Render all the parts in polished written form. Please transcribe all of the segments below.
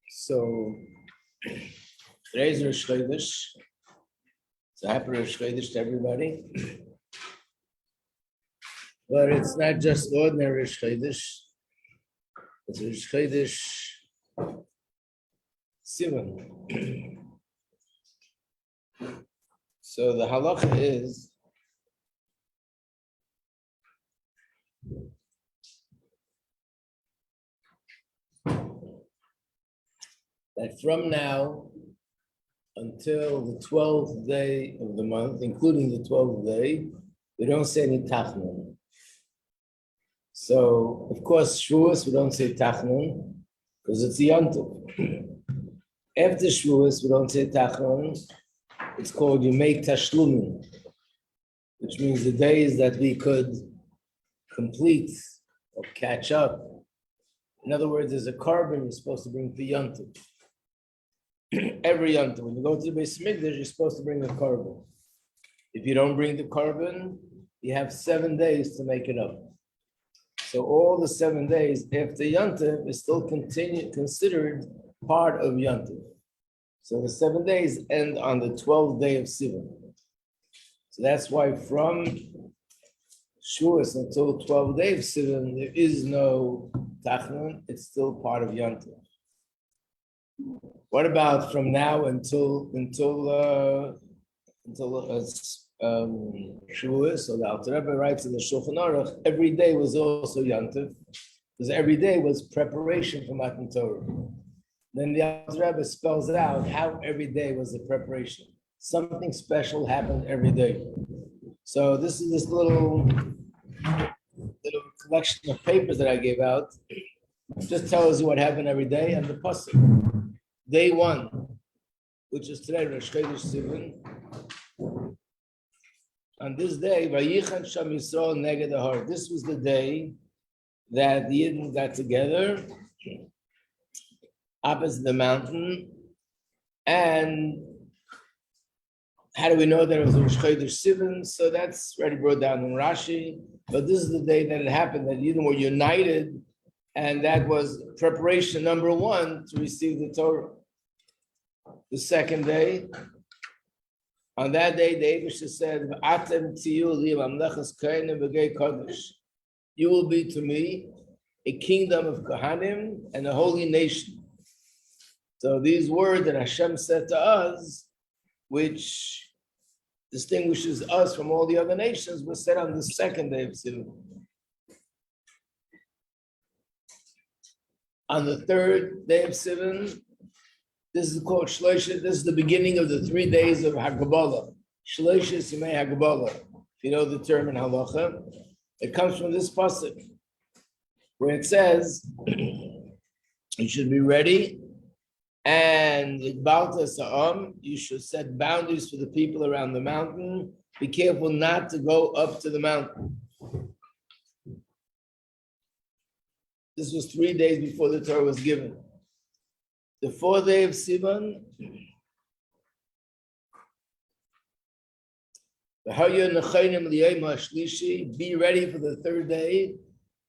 So today's Rosh Chodesh. So happy Rosh Chodesh to everybody. But it's not just ordinary Rosh Chodesh. It's Rosh Chodesh Sivan. So the halacha is that from now until the 12th day of the month, including the 12th day, we don't say any tachnun. So, of course, Shavuos, we don't say tachnun because it's a yontif. After Shavuos, we don't say tachnun. It's called you make tashlumin, which means the days that we could complete or catch up. In other words, there's a carbon you're supposed to bring to yontif. Every yontif, when you go to the Beis Mikdash, you're supposed to bring the carbon. If you don't bring the carbon, you have 7 days to make it up. So all the 7 days after yontif is still considered part of yontif. So the 7 days end on the 12th day of Sivan. So that's why from Shavuos until 12th day of Sivan, there is no tachnun, it's still part of yontif. What about from now until Shavuos? So the Alter Rebbe writes in the Shulchan Aruch, every day was also yontif, because every day was preparation for Matan Torah. Then the Alter Rebbe spells out how every day was a preparation. Something special happened every day. So this is this little collection of papers that I gave out. Just tells you what happened every day and the pasuk. Day 1, which is today, Rosh Chodesh Sivan. On this day, Vayichan Sham Yisrael Neged Ahar. This was the day that the Yidden got together opposite the mountain. And how do we know that it was Rosh Chodesh Sivan? So that's already brought down in Rashi. But this is the day that it happened, that Yidden were united. And that was preparation number 1 to receive the Torah. The second day, on that day, the Eibusha said, you will be to me a kingdom of Kohanim and a holy nation. So these words that Hashem said to us, which distinguishes us from all the other nations, were said on the second day of Sivan. On the third day of Sivan, this is called Shloisha. This is the beginning of the 3 days of Hagabala. Shloisha Simei Hagabala. If you know the term in halacha, it comes from this pasuk, where it says, you should be ready, and you should set boundaries for the people around the mountain. Be careful not to go up to the mountain. This was 3 days before the Torah was given. The 4th day of Sivan, be ready for the 3rd day.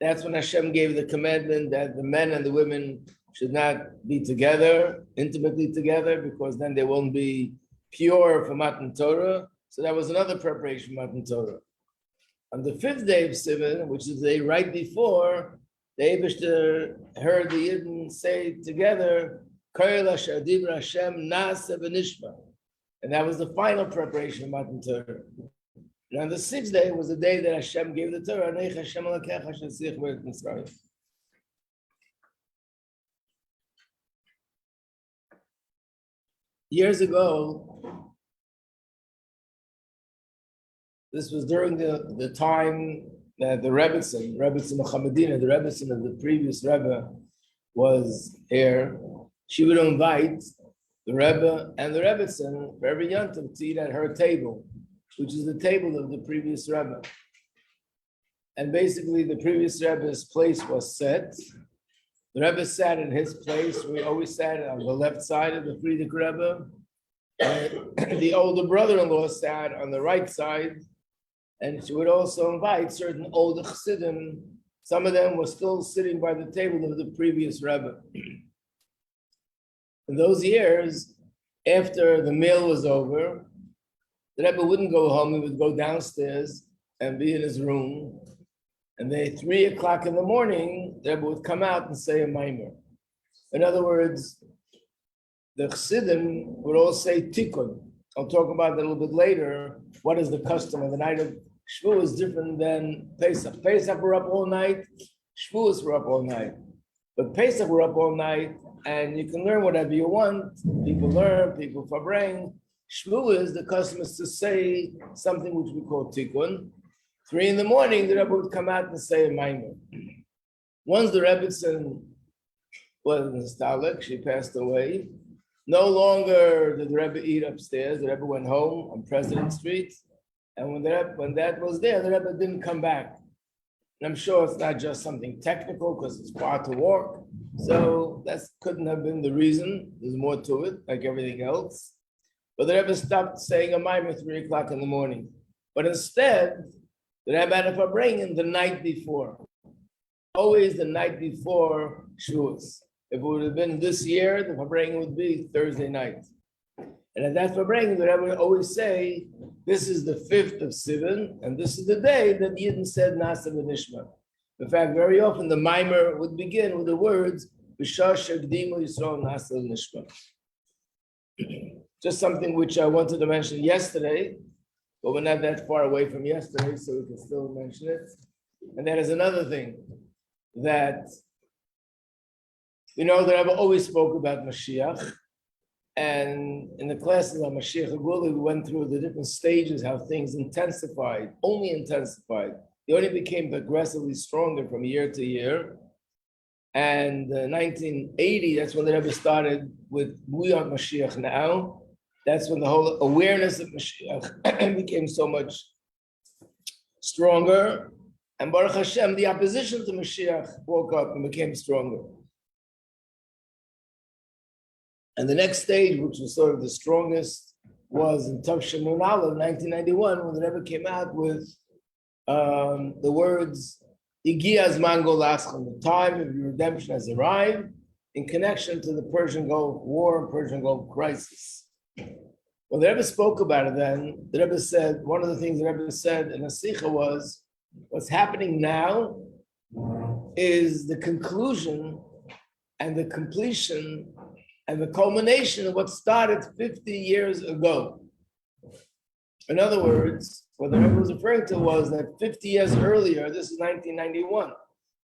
That's when Hashem gave the commandment that the men and the women should not be together, intimately together, because then they won't be pure for Matan Torah. So that was another preparation for Matan Torah. On the 5th day of Sivan, which is the day right before, the Eibishter heard the Yidden say together, and that was the final preparation of Matan Torah. And on the 6th day was the day that Hashem gave the Torah. Years ago, this was during the time that the Rebbetzin Muhammadina, the Rebbetzin of the previous Rebbe, was here. She would invite the Rebbe and the Rebbetzin for every yontif to eat at her table, which is the table of the previous Rebbe. And basically, the previous Rebbe's place was set. The Rebbe sat in his place. We always sat on the left side of the Frierdiker Rebbe. The older brother-in-law sat on the right side, and she would also invite certain older Chassidim. Some of them were still sitting by the table of the previous Rebbe. In those years, after the meal was over, the Rebbe wouldn't go home, he would go downstairs and be in his room. And then 3 o'clock in the morning, the Rebbe would come out and say a mimer. In other words, the Chassidim would all say tikkun. I'll talk about that a little bit later. What is the custom of the night of Shavuos is different than Pesach. Pesach were up all night, Shavuos were up all night. But Pesach were up all night, and you can learn whatever you want. People learn, people fabring. Shavuos, the custom is to say something which we call tikkun. 3 in the morning, the Rebbe would come out and say a mimer. Once the Rebbetzin was nostalgic, she passed away. No longer did the Rebbe eat upstairs. The Rebbe went home on President Street. And when that was there, the Rebbe didn't come back. And I'm sure it's not just something technical because it's far to walk. So that couldn't have been the reason. There's more to it, like everything else. But the Rebbe stopped saying a mimer 3 o'clock in the morning. But instead, the Rebbe had a farbrengen the night before. Always the night before Shavuos. If it would have been this year, the farbrengen would be Thursday night. And at that farbrengen, the Rebbe would always say, this is the 5th of Sivan, and this is the day that Yidden said Nasa v'Nishma. In fact, very often the mimer would begin with the words, B'shah shegdimu Yisrael Nasa v'Nishma. Just something which I wanted to mention yesterday, but we're not that far away from yesterday, so we can still mention it. And that is another thing, that, you know, the Rebbe always spoke about Mashiach. And in the classes on Mashiach Aguli, we went through the different stages, how things intensified, only intensified. They only became progressively stronger from year to year. And 1980, that's when the Rebbe started with We Are Mashiach Now. That's when the whole awareness of Mashiach became so much stronger. And Baruch Hashem, the opposition to Mashiach woke up and became stronger. And the next stage, which was sort of the strongest, was in Tav Shemun Aleph, 1991, when the Rebbe came out with the words, Igi Azman Golaschem, the time of your redemption has arrived, in connection to the Persian Gulf War and Persian Gulf crisis. When the Rebbe spoke about it then, the Rebbe said, one of the things the Rebbe said in a Sikha was, what's happening now is the conclusion and the completion and the culmination of what started 50 years ago. In other words, what the Rebbe was referring to was that 50 years earlier, this is 1991,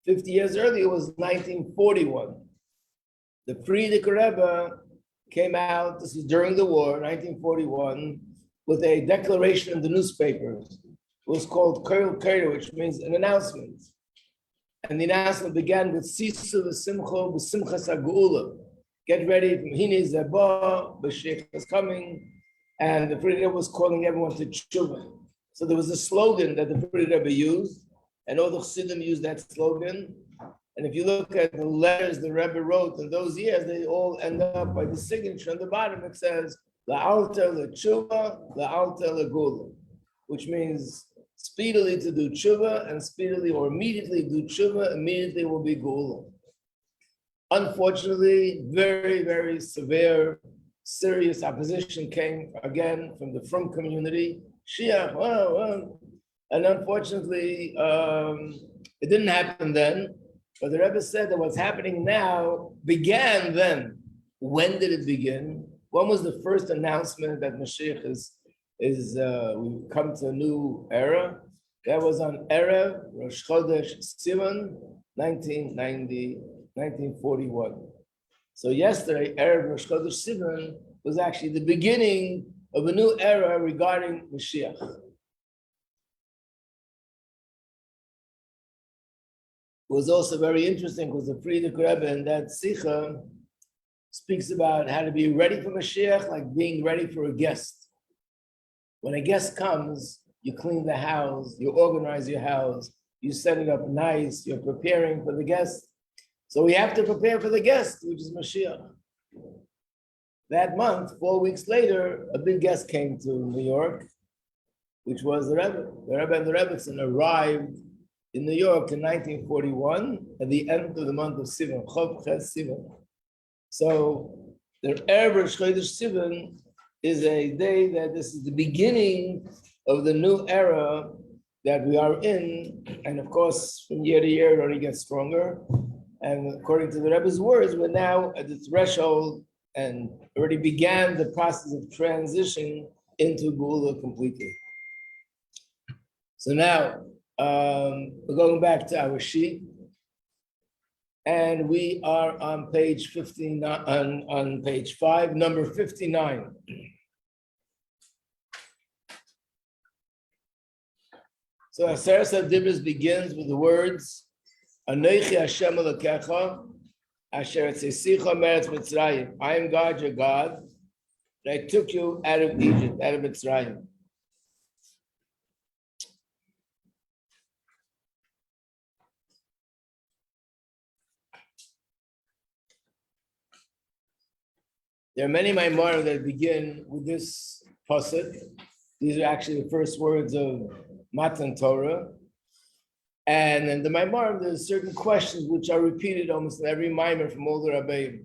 50 years earlier was 1941. The Frierdiker Rebbe came out, this is during the war, 1941, with a declaration in the newspapers. It was called Kerl Kerl, which means an announcement. And the announcement began with Sisu v'simcho v'simchas ha'geula. Get ready, Hine Zeba, Mashiach is coming, and the Frierdiker Rebbe was calling everyone to tshuva. So there was a slogan that the Frierdiker Rebbe used, and all the Chassidim used that slogan. And if you look at the letters the Rebbe wrote in those years, they all end up by the signature on the bottom. It says La'alta le'tshuva, La'alta le'gula, which means speedily to do tshuva, and speedily or immediately do tshuva, immediately will be gula. Unfortunately, very, very severe, serious opposition came again from the Frum community. Shia, and unfortunately, it didn't happen then. But the Rebbe said that what's happening now began then. When did it begin? When was the first announcement that Mashiach we've come to a new era? That was on Erev Rosh Chodesh Sivan, 1941. So yesterday, Erev Rosh Chodesh Sivan was actually the beginning of a new era regarding Mashiach. It was also very interesting because the Frierdiker Rebbe in that Sikha speaks about how to be ready for Mashiach, like being ready for a guest. When a guest comes, you clean the house, you organize your house, you set it up nice, you're preparing for the guest. So we have to prepare for the guest, which is Mashiach. That month, 4 weeks later, a big guest came to New York, which was the Rebbe. The Rebbe and the Rebbetzin arrived in New York in 1941 at the end of the month of Sivan, Chodesh Sivan. So the Erev Rosh Chodesh Sivan is a day that this is the beginning of the new era that we are in. And of course, from year to year, it only gets stronger. And according to the Rebbe's words, we're now at the threshold and already began the process of transition into Geula completely. So now, we're going back to our sheet. And we are on page 59, on page 5, number 59. So Aseret HaDibros begins with the words, Anochi Hashem Elokecha, Asher Tzisicha Meretz Mitzrayim. I am God, your God, that I took you out of Egypt, out of Mitzrayim. There are many Maimarim that begin with this pasuk. These are actually the first words of Matan Torah. And in the Maimarim, there's certain questions which are repeated almost in every Maimar from all the Rabbeim.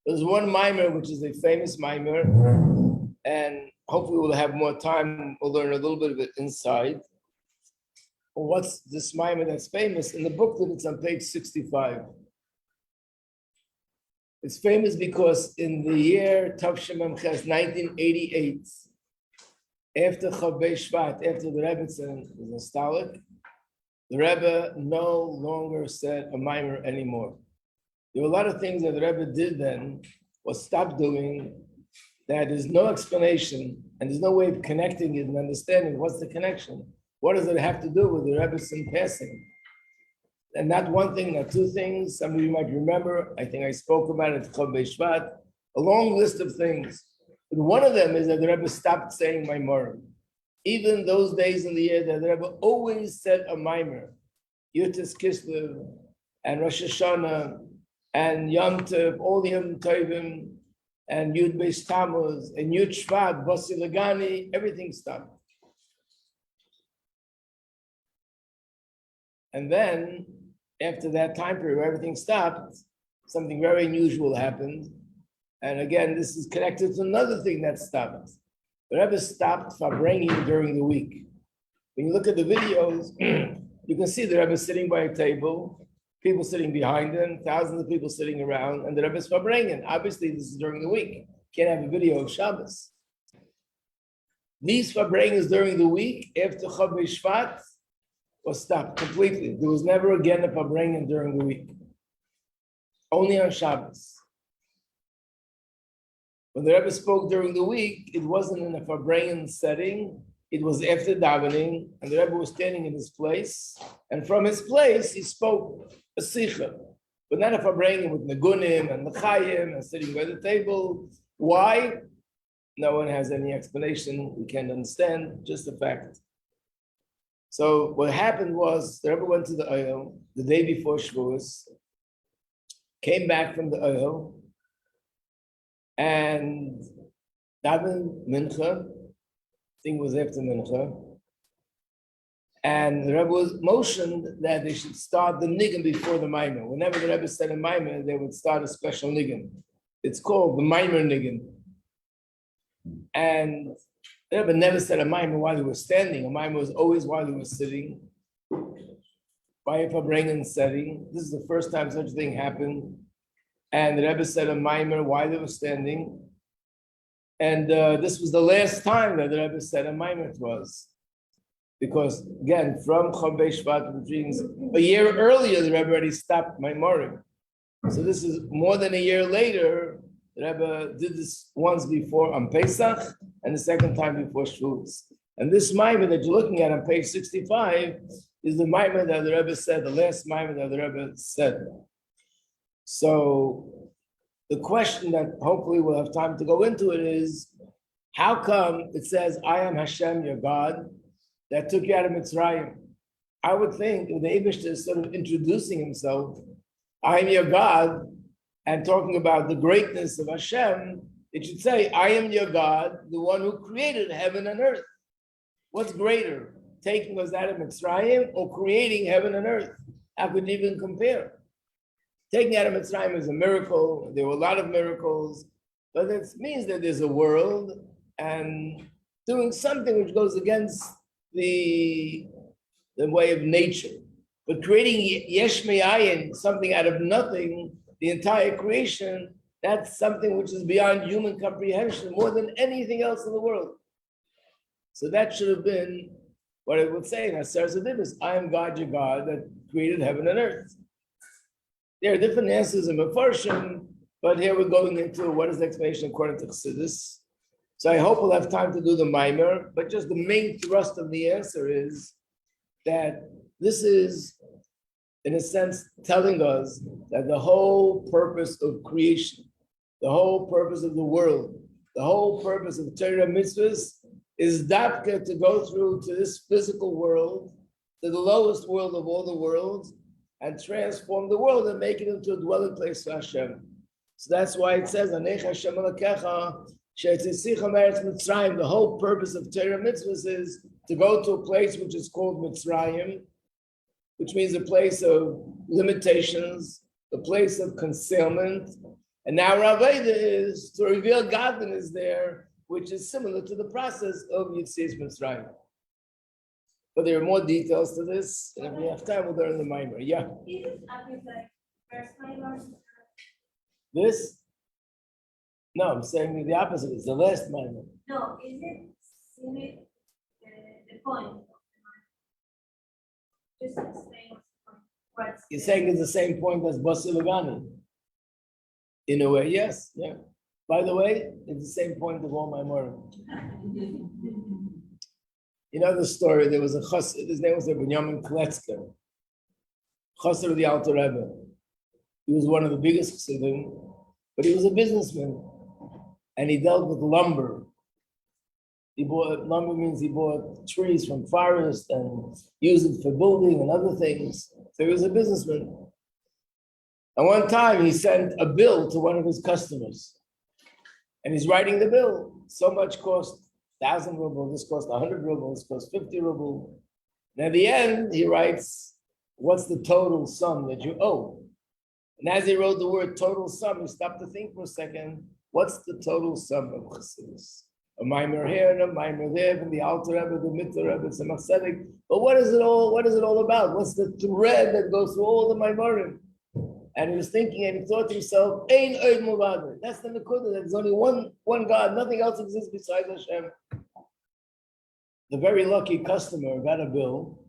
There's one Maimar which is a famous Maimar, and hopefully we'll have more time. We'll learn a little bit of it inside. Well, what's this Maimar that's famous? In the book that it's on page 65. It's famous because in the year Tavshem Ches 1988, after Chavei Shvat, after the Rebbetzin was installed, the Rebbe no longer said a mimer anymore. There were a lot of things that the Rebbe did then, or stopped doing, that there's no explanation, and there's no way of connecting it and understanding what's the connection. What does it have to do with the Rebbetzin passing? And not one thing, not two things. Some of you might remember, I think I spoke about it, Chavei Shvat, a long list of things. But one of them is that the Rebbe stopped saying Maimarim. Even those days in the year that the Rebbe always said a Maimer, Yutis Kislev, and Rosh Hashanah, and Yom Tov, all the Yom Tovim, and Yud Beis Tammuz, and Yud Shvat, Basi Lagani, everything stopped. And then, after that time period where everything stopped, something very unusual happened. And again, this is connected to another thing that stopped. The Rebbe stopped Farbrengen during the week. When you look at the videos, you can see the Rebbe sitting by a table, people sitting behind him, thousands of people sitting around, and the Rebbe's Farbrengen. Obviously, this is during the week. Can't have a video of Shabbos. These Farbrengens during the week, after Chavei Shvat, was stopped completely. There was never again a Farbrengen during the week. Only on Shabbos. When the Rebbe spoke during the week, it wasn't in a Farbrengen setting. It was after davening, and the Rebbe was standing in his place. And from his place, he spoke a Sicha, but not a Farbrengen with Negunim and L'chaim and sitting by the table. Why? No one has any explanation. We can't understand, just a fact. So what happened was the Rebbe went to the Ohel the day before Shavuos, came back from the Ohel, and davened Mincha. I think it was after Mincha. And the Rebbe was motioned that they should start the nigun before the Maimer. Whenever the Rebbe said a Maimer, they would start a special nigun. It's called the Maimer nigun. And the Rebbe never said a Maimer while he was standing. A Maimer was always while he was sitting. By a Farbrengen setting. This is the first time such a thing happened. And the Rebbe said a Maimer while they were standing. And this was the last time that the Rebbe said a Maimer to us. Because again, from Chavei Shvat, which means a year earlier, the Rebbe already stopped Maimarim. So this is more than a year later, the Rebbe did this once before on Pesach, and the second time before Shavuos. And this Maimer that you're looking at on page 65 is the Maimer that the Rebbe said, the last Maimer that the Rebbe said. So the question that hopefully we'll have time to go into it is, how come it says, I am Hashem, your God, that took you out of Mitzrayim? I would think if the Eibishter is sort of introducing himself, I am your God, and talking about the greatness of Hashem, it should say, I am your God, the one who created heaven and earth. What's greater, taking us out of Mitzrayim or creating heaven and earth? How could you even compare? Taking out of Mitzrayim is a miracle. There were a lot of miracles, but it means that there's a world, and doing something which goes against the way of nature. But creating yesh me'ayin, something out of nothing, the entire creation, that's something which is beyond human comprehension, more than anything else in the world. So that should have been what it would say in Aseret Adibus, I am God, your God, that created heaven and earth. There are different answers in Mefarshim, but here we're going into what is the explanation according to Chassidus. So I hope we'll have time to do the mimer, but just the main thrust of the answer is that this is, in a sense, telling us that the whole purpose of creation, the whole purpose of the world, the whole purpose of Torah mitzvahs is dafka to go through to this physical world, to the lowest world of all the worlds, and transform the world and make it into a dwelling place for Hashem. So that's why it says, Anech Hashem Elokecha, she'etzicha me'eretz Mitzrayim. The whole purpose of Torah mitzvahs is to go to a place which is called Mitzrayim, which means a place of limitations, a place of concealment. And now Raveda is to reveal godliness there, which is similar to the process of Yetzias Mitzrayim. But there are more details to this, and if we have time, we'll learn the mimer. Yeah. This? No, I'm saying the opposite. It's the last mimer. No, is it the point of the mimer? Just explain what's You're saying it's the same point as Basi Lagani. In a way, yes. Yeah. By the way, it's the same point of all my morim. You know the story, there was a chassid, his name was Benjamin Kletzker, chassid of the Alter Rebbe. He was one of the biggest chassidim, but he was a businessman, and he dealt with lumber. Lumber means he bought trees from forest and used it for building and other things. So he was a businessman. And one time he sent a bill to one of his customers, and he's writing the bill. So much cost 1,000 ruble, this cost 100 ruble, this cost 50 ruble. And at the end, he writes, what's the total sum that you owe? And as he wrote the word total sum, he stopped to think for a second, what's the total sum of Chassidus? A mimer here and a mimer there, and the Alter Rebbe, the Mitzvah Rebbe, the Tzemach Tzedek. But what is it all about? What's the thread that goes through all the mimerim? And he was thinking, and he thought to himself, Ein Oid Mulvado. That's the Nekuda. There's only one God. Nothing else exists besides Hashem. The very lucky customer got a bill,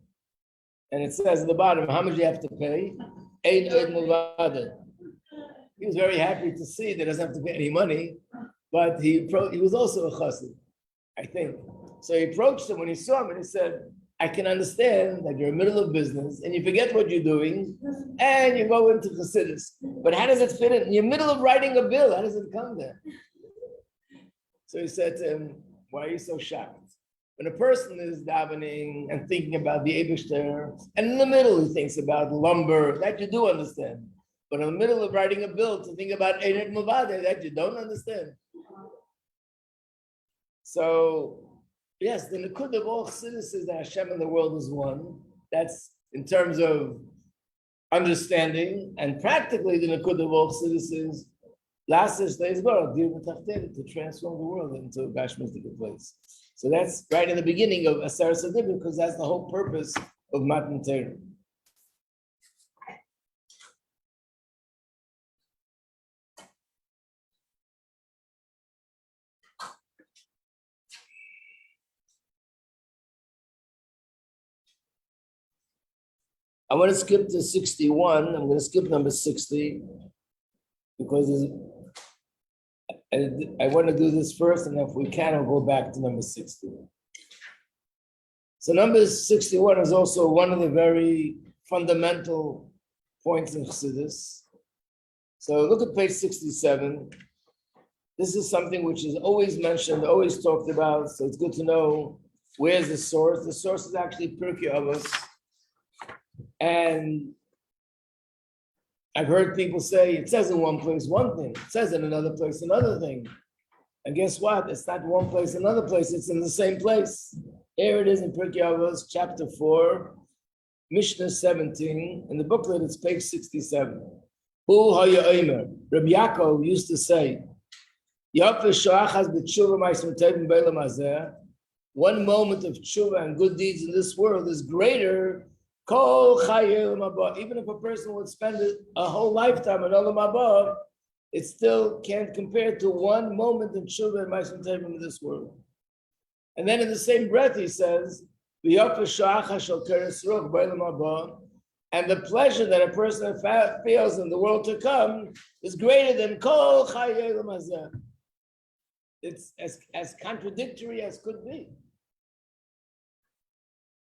and it says at the bottom, how much do you have to pay? Ein Oid Mulvado. He was very happy to see that he doesn't have to pay any money, but he was also a chassid, I think. So he approached him when he saw him, and he said, I can understand that you're in the middle of business and you forget what you're doing and you go into Chassidus. But how does it fit in? You're in the middle of writing a bill. How does it come there? So he said to him, why are you so shocked? When a person is davening and thinking about the Eibishter, and in the middle he thinks about lumber, that you do understand. But in the middle of writing a bill to think about Einot Mavade, that you don't understand. So, yes, the Nekud of all Chassidus is that Hashem in the world is one. That's in terms of understanding, and practically the Nekud of all Chassidus is to transform the world into a Gashmistic place. So that's right in the beginning of Aseret Adibus, because that's the whole purpose of Matan Torah. I want to skip to 61. I'm going to skip number 60 because I want to do this first, and if we can, I'll go back to number 60. So number 61 is also one of the very fundamental points in Chassidus. So look at page 67. This is something which is always mentioned, always talked about, so it's good to know where's the source. The source is actually Pirkei Avos. And I've heard people say, it says in one place one thing, it says in another place another thing. And guess what? It's not one place, another place, it's in the same place. Here it is in Pirkei Avos, chapter 4, Mishnah 17. In the booklet, it's page 67. Hu haya omer. Rabbi Yaakov used to say, one moment of tshuva and good deeds in this world is greater. Even if a person would spend a whole lifetime in Olam Haba, it still can't compare to one moment of tshuva and ma'asim tovim in this world. And then in the same breath he says, and the pleasure that a person feels in the world to come is greater than kol chayei olam hazeh. It's as contradictory as could be.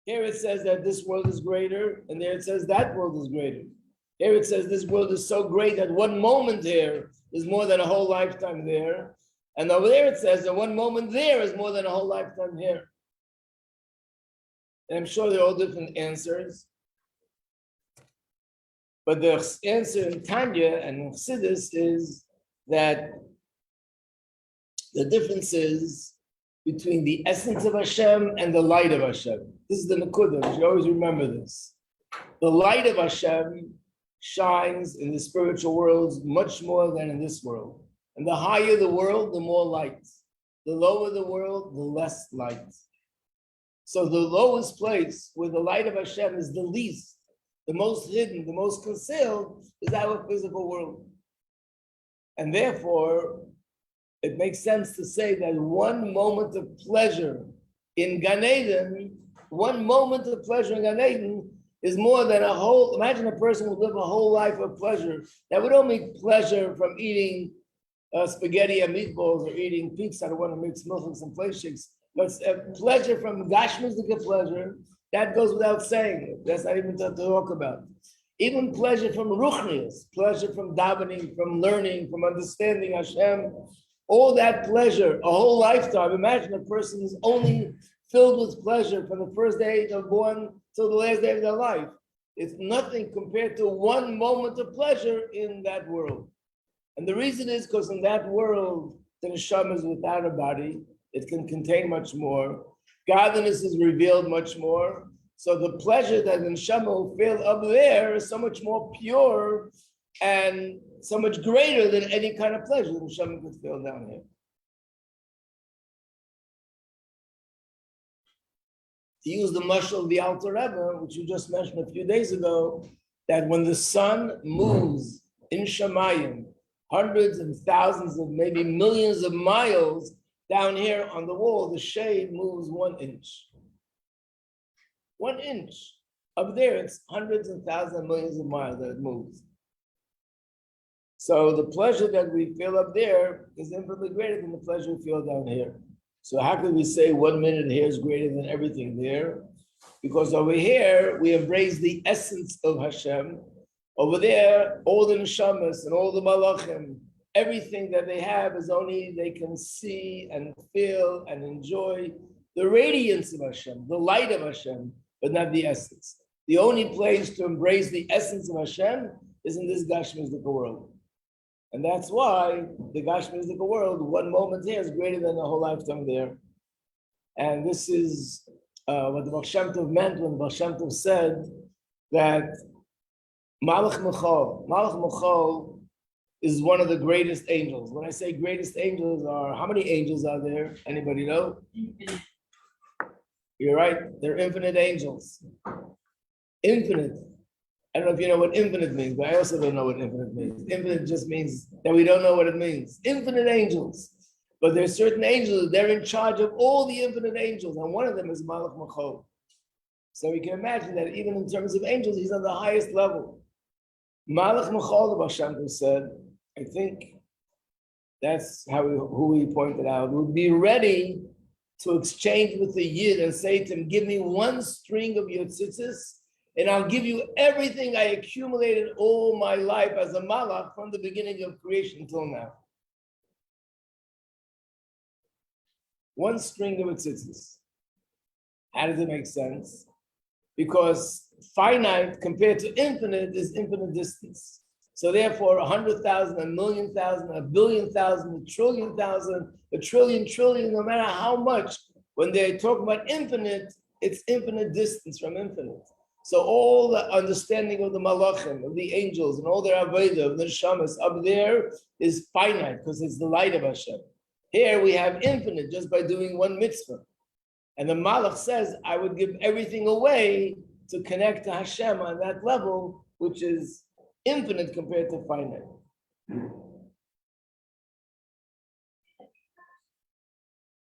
Here it says that this world is greater, and there it says that world is greater. Here it says this world is so great that one moment there is more than a whole lifetime there. And over there it says that one moment there is more than a whole lifetime here. And I'm sure they're all different answers. But the answer in Tanya and in Chassidus is that the difference is between the essence of Hashem and the light of Hashem. This is the Nakudah, you should always remember this. The light of Hashem shines in the spiritual worlds much more than in this world. And the higher the world, the more light. The lower the world, the less light. So the lowest place where the light of Hashem is the least, the most hidden, the most concealed, is our physical world. And therefore, it makes sense to say that one moment of pleasure in Gan Eden, one moment of pleasure in Gan Eden is more than a whole. Imagine a person would live a whole life of pleasure. That would only pleasure from eating spaghetti and meatballs or eating pizza. I don't want to mix milk and some place shakes. But pleasure from Gashmistic pleasure, that goes without saying. That's not even to talk about. Even pleasure from Ruchnius, pleasure from davening, from learning, from understanding Hashem, all that pleasure, a whole lifetime. Imagine a person is only filled with pleasure from the first day they're born till the last day of their life. It's nothing compared to one moment of pleasure in that world. And the reason is because in that world, the neshama is without a body. It can contain much more. Godliness is revealed much more. So the pleasure that the neshama will feel up there is so much more pure and so much greater than any kind of pleasure the neshama could feel down here. To use the mashal of the Alter Rebbe, which you just mentioned a few days ago, that when the sun moves in Shemayim, hundreds and thousands of maybe millions of miles down here on the wall, the shade moves 1 inch. 1 inch. Up there, it's hundreds and thousands of millions of miles that it moves. So the pleasure that we feel up there is infinitely greater than the pleasure we feel down here. So how can we say 1 minute here is greater than everything there? Because over here, we embrace the essence of Hashem. Over there, all the neshamas and all the malachim, everything that they have is only they can see and feel and enjoy the radiance of Hashem, the light of Hashem, but not the essence. The only place to embrace the essence of Hashem is in this Gashmistic world. And that's why the Gashmistic world, 1 moment here is greater than a whole lifetime there. And this is what the Baal Shem Tov meant when Baal Shem Tov said that Malach Michal is one of the greatest angels. When I say greatest angels how many angels are there? Anybody know? Infinite. You're right, they're infinite angels. Infinite. I don't know if you know what infinite means, but I also don't know what infinite means. Infinite just means that we don't know what it means. Infinite angels. But there's certain angels, they're in charge of all the infinite angels, and one of them is Malach Michal. So we can imagine that even in terms of angels, he's on the highest level. Malach Michal, the Baal Shem Tov said, I think that's who he pointed out, would be ready to exchange with the Yid and say to him, give me 1 string of your tzitzis, and I'll give you everything I accumulated all my life as a malach from the beginning of creation till now. 1 string of tzitzis. How does it make sense? Because finite compared to infinite is infinite distance. So therefore, 100,000, a million thousand, a billion thousand, a trillion thousand, a trillion trillion, no matter how much, when they talk about infinite, it's infinite distance from infinite. So all the understanding of the malachim, of the angels, and all their avodah, of the neshamas up there is finite because it's the light of Hashem. Here we have infinite just by doing one mitzvah. And the malach says, I would give everything away to connect to Hashem on that level, which is infinite compared to finite.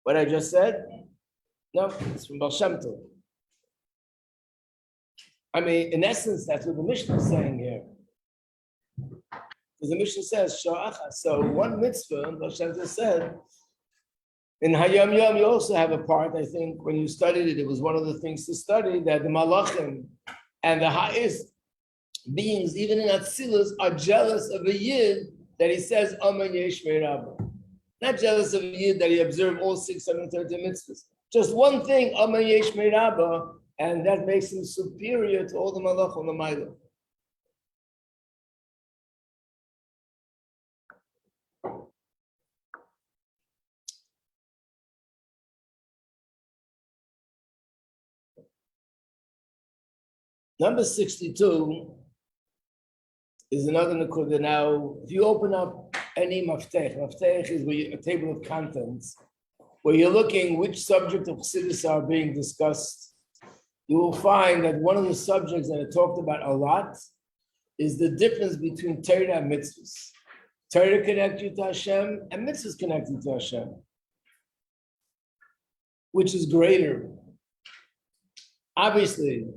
What I just said? No, it's from Baal Shem Tov. I mean, in essence, that's what the Mishnah is saying here. Because the Mishnah says, Sha'acha. So one mitzvah, Baal Shem Tov said, in Hayam Yom, you also have a part, I think, when you studied it, it was one of the things to study, that the malachim and the highest beings, even in Atzilus, are jealous of a Yid that he says, Amen Yesh Me'Rabba. Not jealous of a Yid that he observed all 630 mitzvahs. Just one thing, Amen Yesh Me'Rabba, and that makes him superior to all the malach on the Maila. Number 62 is another Nakuda. Now, if you open up any maftech is a table of contents, where you're looking which subject of Chassidus are being discussed, you will find that one of the subjects that I talked about a lot is the difference between Torah and mitzvahs. Torah connects you to Hashem, and mitzvahs connect you to Hashem. Which is greater? Obviously,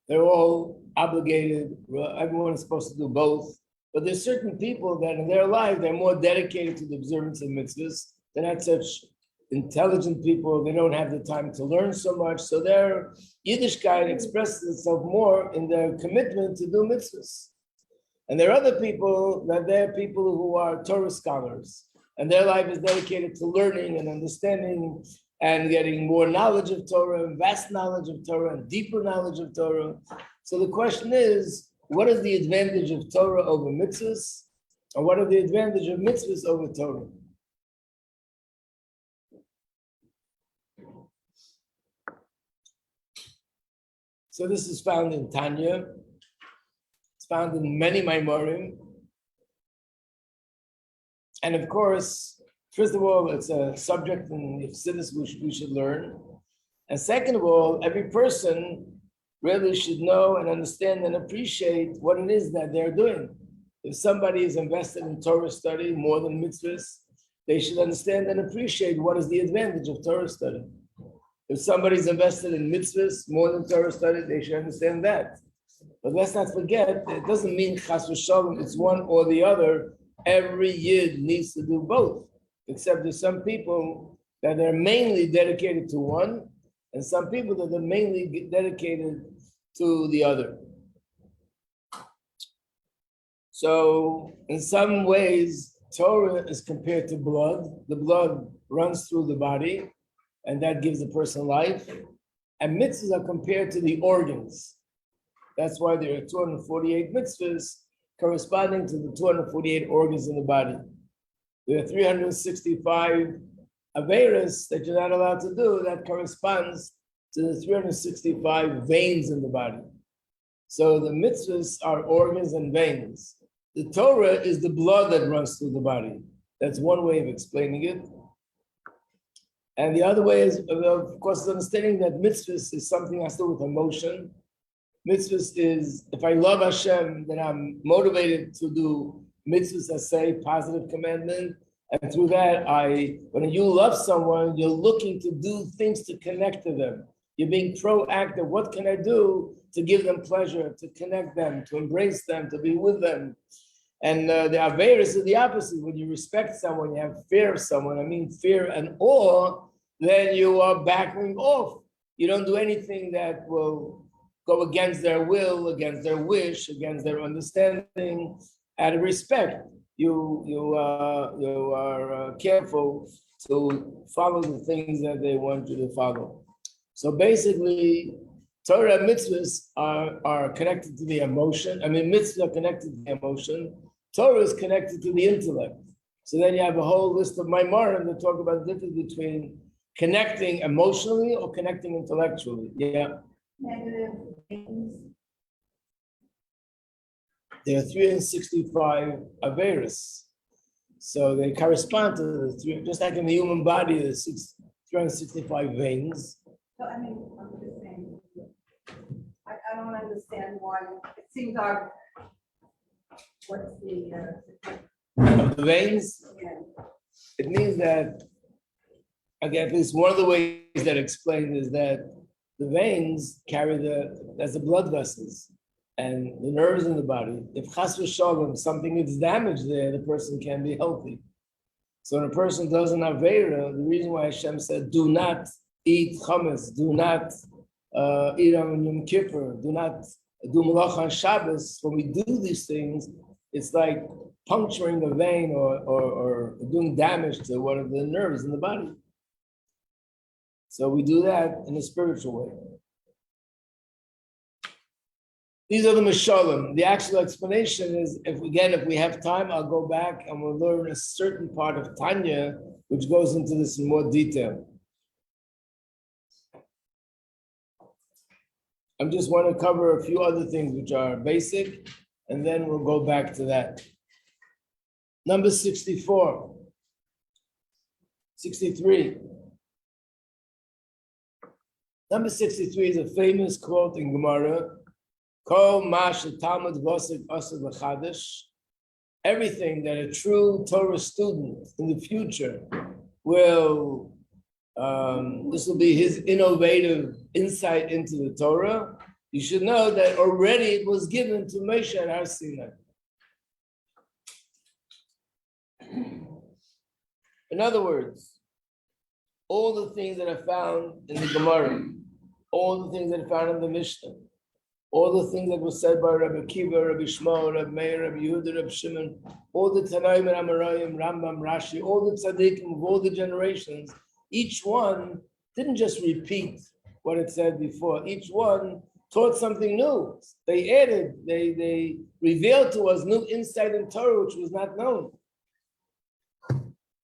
they're all obligated. Everyone is supposed to do both. But there's certain people that in their life, they're more dedicated to the observance of mitzvahs. They're not such intelligent people. They don't have the time to learn so much. So their Yiddishkeit expresses itself more in their commitment to do mitzvahs. And there are other people that they're people who are Torah scholars. And their life is dedicated to learning and understanding and getting more knowledge of Torah, and vast knowledge of Torah, and deeper knowledge of Torah. So the question is, what is the advantage of Torah over mitzvahs? Or what are the advantage of mitzvahs over Torah? So this is found in Tanya. It's found in many Maimorim. And of course, first of all, it's a subject in Chassidus we should learn. And second of all, every person really should know and understand and appreciate what it is that they're doing. If somebody is invested in Torah study more than mitzvahs, they should understand and appreciate what is the advantage of Torah study. If somebody's invested in mitzvahs more than Torah study, they should understand that. But let's not forget, it doesn't mean chas v'shalom, it's one or the other. Every Yid needs to do both. Except there's some people that are mainly dedicated to one, and some people that are mainly dedicated to the other. So in some ways, Torah is compared to blood. The blood runs through the body, and that gives a person life. And mitzvahs are compared to the organs. That's why there are 248 mitzvahs corresponding to the 248 organs in the body. There are 365 averas that you're not allowed to do that corresponds to the 365 veins in the body. So the mitzvahs are organs and veins. The Torah is the blood that runs through the body. That's one way of explaining it. And the other way is, of course, understanding that mitzvahs is something that has to do with emotion. Mitzvahs is, if I love Hashem, then I'm motivated to do mitzvahs that say positive commandment. And through that, when you love someone, you're looking to do things to connect to them. You're being proactive. What can I do to give them pleasure, to connect them, to embrace them, to be with them? And the Averis is the opposite. When you respect someone, you have fear of someone, I mean fear and awe, then you are backing off. You don't do anything that will go against their will, against their wish, against their understanding. Out of respect, you are careful to follow the things that they want you to follow. So basically, Torah and mitzvahs are connected to the emotion. I mean, mitzvahs are connected to the emotion, Torah is connected to the intellect. So then you have a whole list of Maimarim that talk about the difference between connecting emotionally or connecting intellectually. Yeah. Negative things. There are 365 Averis. So they correspond to the three, just like in the human body, there's 365 veins. So I mean, I'm just saying, I don't understand why, it seems our, what's The veins, yeah. it means that, again, at least one of the ways that explained is that the veins carry that's the blood vessels and the nerves in the body. If chas v'shalom, something is damaged there, the person can be healthy. So when a person does an avera, the reason why Hashem said, do not eat chametz, do not eat on Yom Kippur, do not do malach on Shabbos. When we do these things, it's like puncturing a vein or doing damage to one of the nerves in the body. So we do that in a spiritual way. These are the Mishalim. The actual explanation is, if we have time, I'll go back and we'll learn a certain part of Tanya, which goes into this in more detail. I just want to cover a few other things which are basic, and then we'll go back to that. Number 64. 63. Number 63 is a famous quote in Gemara. Everything that a true Torah student in the future will, this will be his innovative insight into the Torah. You should know that already it was given to Moshe at Har Sinai. In other words, all the things that are found in the Gemara, all the things that are found in the Mishnah, all the things that were said by Rabbi Kiva, Rabbi Shmuel, Rabbi Meir, Rabbi Yehuda, Rabbi Shimon, all the Tanaim and Amarayim, Rambam, Rashi, all the tzaddikim of all the generations, each one didn't just repeat what it said before. Each one taught something new. They added, they revealed to us new insight in Torah, which was not known.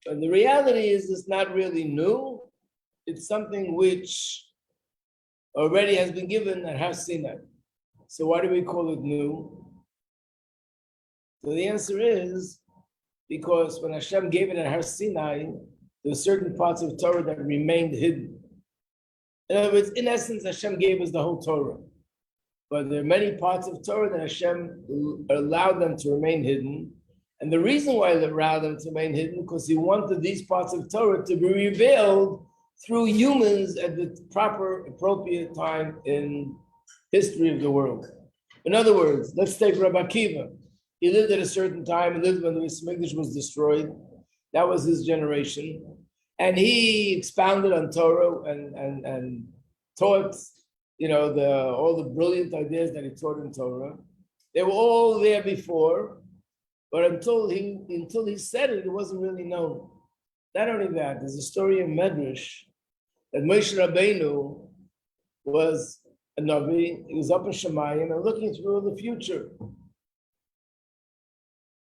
But the reality is it's not really new. It's something which already has been given at Har Sinai. So why do we call it new? So the answer is because when Hashem gave it at Har Sinai, there were certain parts of Torah that remained hidden. In other words, in essence, Hashem gave us the whole Torah. But there are many parts of Torah that Hashem allowed them to remain hidden. And the reason why He allowed them to remain hidden, because He wanted these parts of Torah to be revealed through humans at the proper, appropriate time in history of the world. In other words, let's take Rabbi Akiva. He lived at a certain time. He lived when the Mikdash was destroyed. That was his generation. And he expounded on Torah and taught, all the brilliant ideas that he taught in Torah. They were all there before, but until he said it, it wasn't really known. Not only that, there's a story in Medrash that Moshe Rabbeinu was a Navi. He was up in Shemayim and looking through the future.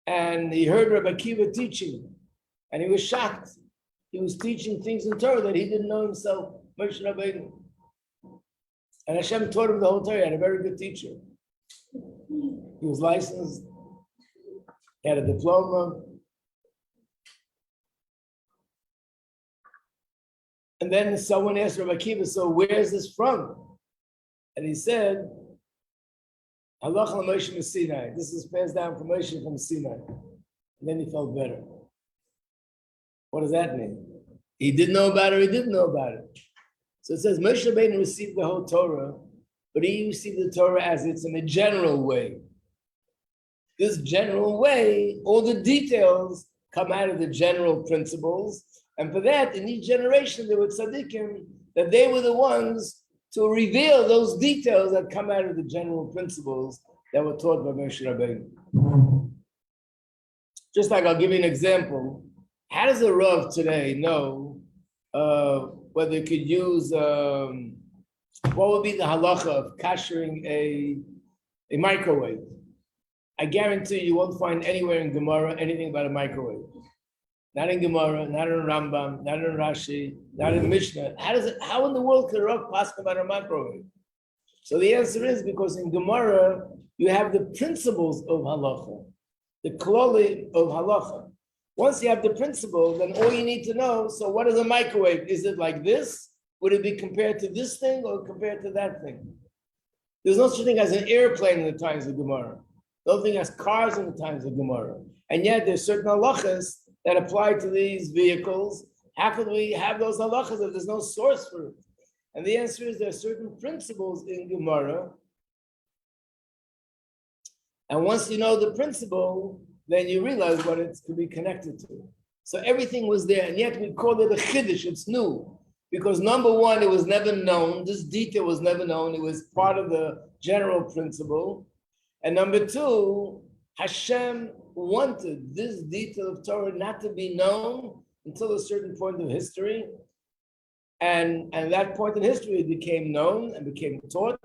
And he heard Rabbi Akiva teaching, and he was shocked. He was teaching things in Torah that he didn't know himself, Moshe Rabbeinu. And Hashem taught him the whole Torah. He had a very good teacher. He was licensed. He had a diploma. And then someone asked Rabbi Akiva, so where's this from? And he said, Halach al Moshe from Sinai. This is passed down from Moshe from Sinai. And then he felt better. What does that mean? He didn't know about it, or he didn't know about it. So it says Moshe Rabbeinu received the whole Torah, but he received the Torah as it's in a general way. This general way, all the details come out of the general principles. And for that, in each generation, there were tzaddikim, that they were the ones to reveal those details that come out of the general principles that were taught by Moshe Rabbeinu. Just like I'll give you an example. How does a Rav today know whether he could use, what would be the halacha of kashering a microwave? I guarantee you won't find anywhere in Gemara anything about a microwave. Not in Gemara, not in Rambam, not in Rashi, not in Mishnah. How in the world could Rav ask about a microwave? So the answer is because in Gemara, you have the principles of halacha, the kloli of halacha. Once you have the principle, then all you need to know, so what is a microwave? Is it like this? Would it be compared to this thing or compared to that thing? There's no such thing as an airplane in the times of Gemara. No thing as cars in the times of Gemara. And yet there's certain halachas that apply to these vehicles. How could we have those halachas if there's no source for it? And the answer is there are certain principles in Gemara. And once you know the principle, then you realize what it could be connected to. So everything was there, and yet we call it a chiddush, it's new. Because number one, it was never known, this detail was never known, it was part of the general principle. And number two, Hashem wanted this detail of Torah not to be known until a certain point of history. And that point in history it became known and became taught.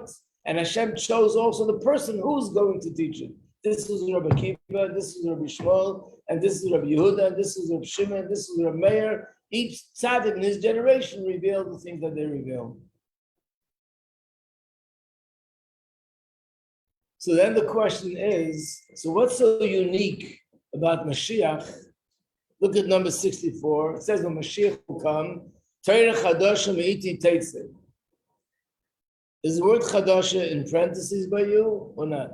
And Hashem chose also the person who's going to teach it. This is Rabbi Akiva, this is Rabbi Shmuel, and this is Rabbi Yehuda, this is Rabbi Shimon, this is Rabbi Meir. Each tzaddik in his generation revealed the things that they revealed. So then the question is, so what's so unique about Mashiach? Look at number 64. It says when Mashiach will come, Torah chadasha me'iti teitzeh. Is the word chadasha in parentheses by you or not?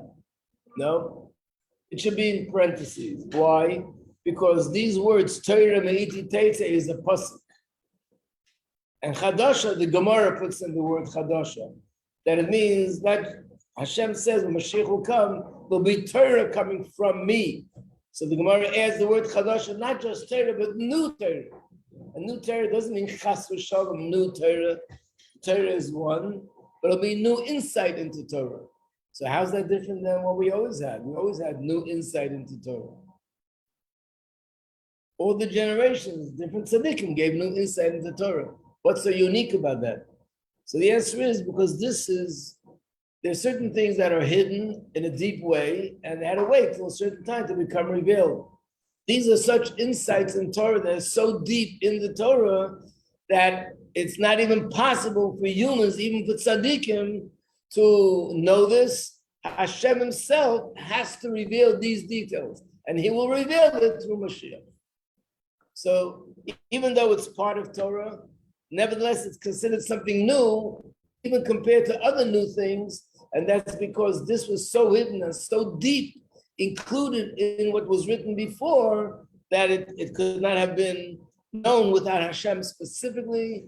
No? It should be in parentheses. Why? Because these words, Torah me'iti teitzeh, is a pasuk. And chadasha, the Gemara puts in the word chadasha, that it means that Hashem says when Mashiach will come, there'll be Torah coming from me. So the Gemara adds the word chadasha, not just Torah, but new Torah. A new Torah doesn't mean chas v'shalom, new Torah. Torah is one, but it'll be new insight into Torah. So how's that different than what we always had? We always had new insight into Torah. All the generations, different tzaddikim gave new insight into Torah. What's so unique about that? So the answer is because there's certain things that are hidden in a deep way, and they had to wait till a certain time to become revealed. These are such insights in Torah that are so deep in the Torah that it's not even possible for humans, even for tzaddikim, to know this. Hashem himself has to reveal these details, and he will reveal it through Mashiach. So even though it's part of Torah, nevertheless, it's considered something new, even compared to other new things, and that's because this was so hidden and so deep, included in what was written before, that it could not have been known without Hashem specifically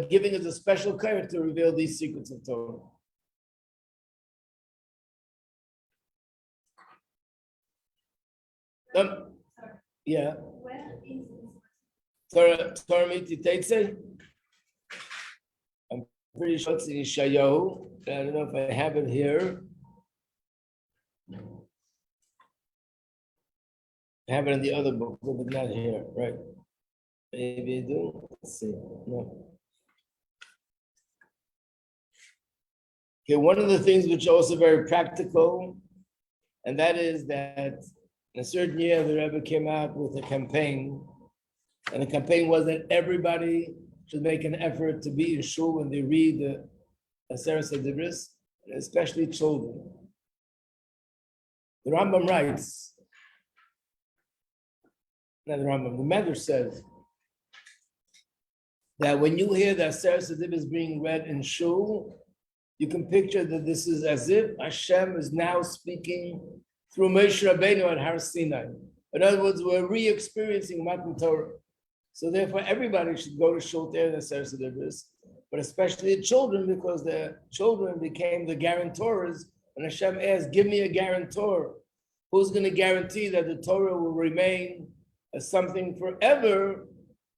giving us a special character to reveal these secrets of Torah. Yeah. Torah Miti Teitzeh. I'm pretty sure it's in Yeshayahu. I don't know if I have it here. I have it in the other book, but not here, right? Maybe I do. Let's see. No. Okay, one of the things which are also very practical, and that is that in a certain year, the Rebbe came out with a campaign, and the campaign was that everybody should make an effort to be in shul when they read the Aseret Dibros, especially children. The Rambam writes, not the Rambam, the Medrash says that when you hear the Aseret Dibros being read in shul, you can picture that this is as if Hashem is now speaking through Moshe Rabbeinu at Har Sinai. In other words, we're re-experiencing Matan Torah. So therefore, everybody should go to shul to hear the Aseret Dibros, but especially the children, because the children became the guarantors. When Hashem asked, give me a guarantor, who's going to guarantee that the Torah will remain as something forever?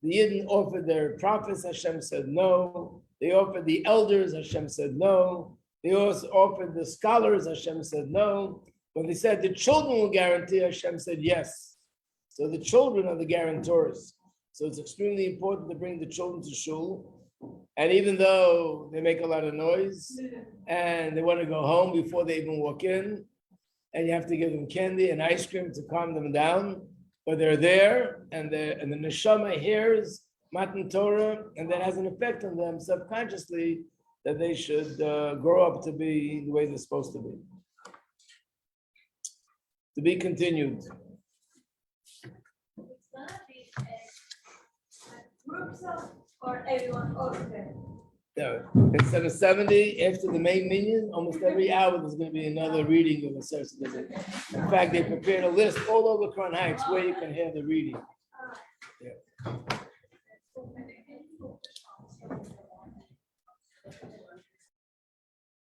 The Yidden offered their prophets, Hashem said no. They offered the elders, Hashem said no. They also offered the scholars, Hashem said no. When they said the children will guarantee, Hashem said yes. So the children are the guarantors. So it's extremely important to bring the children to shul. And even though they make a lot of noise and they want to go home before they even walk in, and you have to give them candy and ice cream to calm them down, or they're there and the neshama hears Matan Torah, and that has an effect on them subconsciously that they should grow up to be the way they're supposed to be. To be continued. It's gonna be groups of or everyone okay. No, instead of 70, after the main minyan, almost every hour there's going to be another reading of a certain. In fact, they prepared a list all over Crown Heights where you can hear the reading. Yeah.